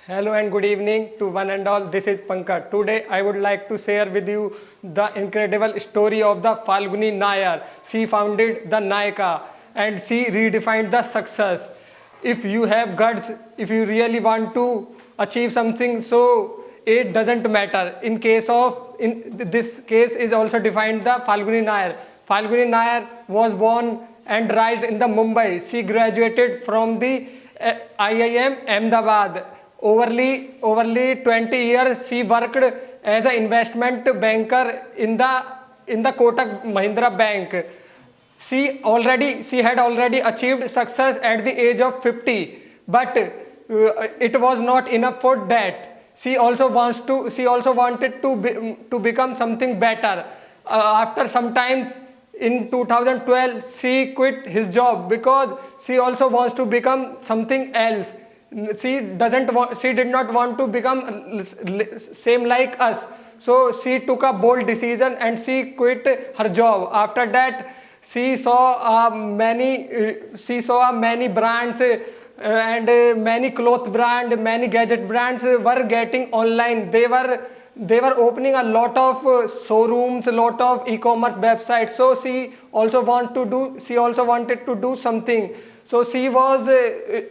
Hello and good evening to one and all. This is Pankaj. Today I would like to share with you the incredible story of the Falguni Nayar. She founded the Nykaa and she redefined the success. If you have guts, if you really want to achieve something, so it doesn't matter. In this case is also defined the Falguni Nayar. Falguni Nayar was born and raised in the Mumbai. She graduated from the IIM Ahmedabad. Overly 20 years she worked as an investment banker in the Kotak Mahindra Bank. She had already achieved success at the age of 50, but it was not enough for that. She also wanted to become something better. After some time in 2012 she quit his job because she also wants to become something else. She did not want to become same like us, so she took a bold decision and she quit her job. After that she saw many brands and many cloth brand, many gadget brands were getting online. They were opening a lot of showrooms, a lot of e-commerce websites. So she also wanted to do something. So she was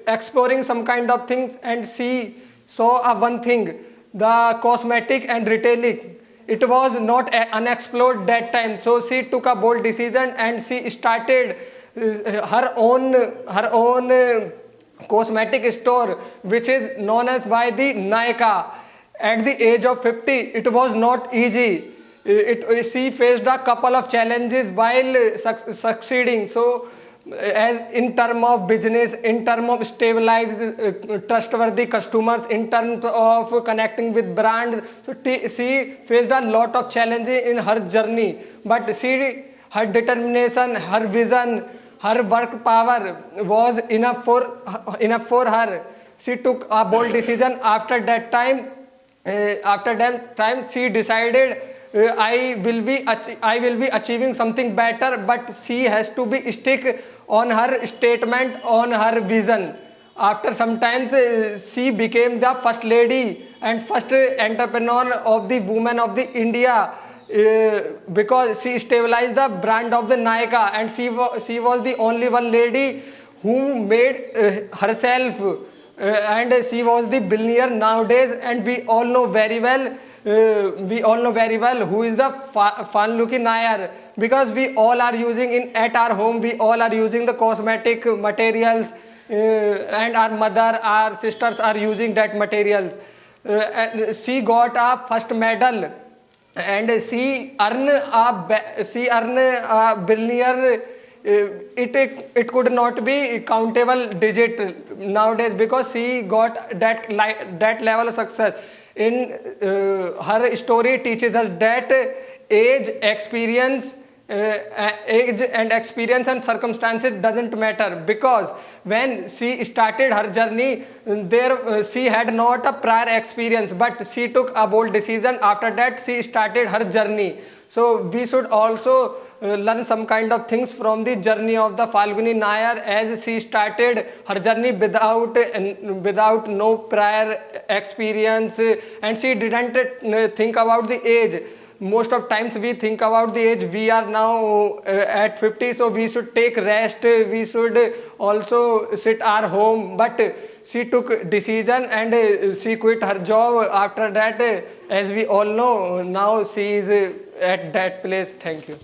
exploring some kind of things and she saw one thing, the cosmetic and retailing. It was not unexplored that time. So she took a bold decision and she started her own cosmetic store, which is known as by the Nykaa. At the age of 50, it was not easy. She faced a couple of challenges while succeeding. So, as in term of business, in term of stabilized, trustworthy customers, in terms of connecting with brands, so she faced a lot of challenges in her journey. But her determination, her vision, her work power was enough for her. She took a bold decision. After that time she decided, I will be achieving something better, but she has to be stick on her statement, on her vision. After some time she became the first lady and first entrepreneur of the women of the India, because she stabilized the brand of the Nykaa, and she was the only one lady who made herself, and she was the billionaire nowadays. And we all know very well who is the Falguni Nayar, because we all are using in at our home, we all are using the cosmetic materials, and our mother, our sisters are using that materials. And she got a first medal, and she earn a billionaire. It could not be countable digit nowadays, because she got that level of success. In her story teaches us that age experience age and experience and circumstances doesn't matter, because when she started her journey, she had not a prior experience, but she took a bold decision. After that she started her journey. So we should also learn some kind of things from the journey of the Falguni Nayar, as she started her journey without no prior experience, and she didn't think about the age. Most of times we think about the age. We are now at 50, so we should take rest, we should also sit our home, but she took decision and she quit her job. After that, as we all know, now she is at that place. Thank you.